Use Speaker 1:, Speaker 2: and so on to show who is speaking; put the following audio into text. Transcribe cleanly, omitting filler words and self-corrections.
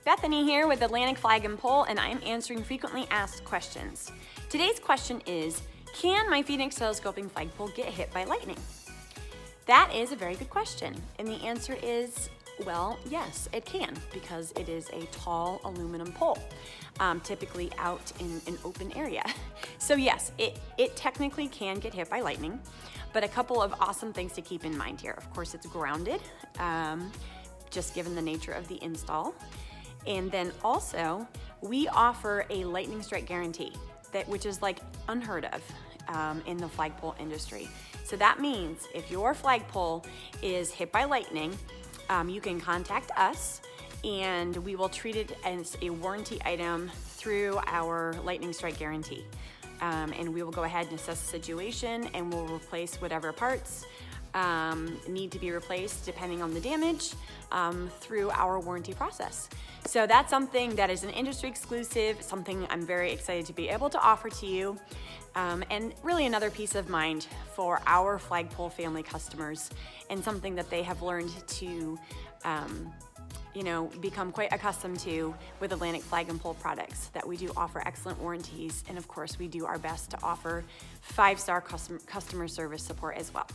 Speaker 1: Bethany here with Atlantic Flag and Pole, and I'm answering frequently asked questions. Today's question is, can my Phoenix Telescoping Flagpole get hit by lightning? That is a very good question, and the answer is, well, yes, it can, because it is a tall aluminum pole, typically out in an open area. So yes, it technically can get hit by lightning, but a couple of awesome things to keep in mind here. Of course, it's grounded, just given the nature of the install. And then also, we offer a lightning strike guarantee, which is like unheard of in the flagpole industry. So that means if your flagpole is hit by lightning, you can contact us and we will treat it as a warranty item through our lightning strike guarantee. And we will go ahead and assess the situation and we'll replace whatever parts need to be replaced depending on the damage through our warranty process. So that's something that is an industry exclusive, something I'm very excited to be able to offer to you, and really another peace of mind for our flagpole family customers, and something that they have learned to become quite accustomed to with Atlantic Flag and Pole products, that we do offer excellent warranties, and of course we do our best to offer 5-star customer service support as well.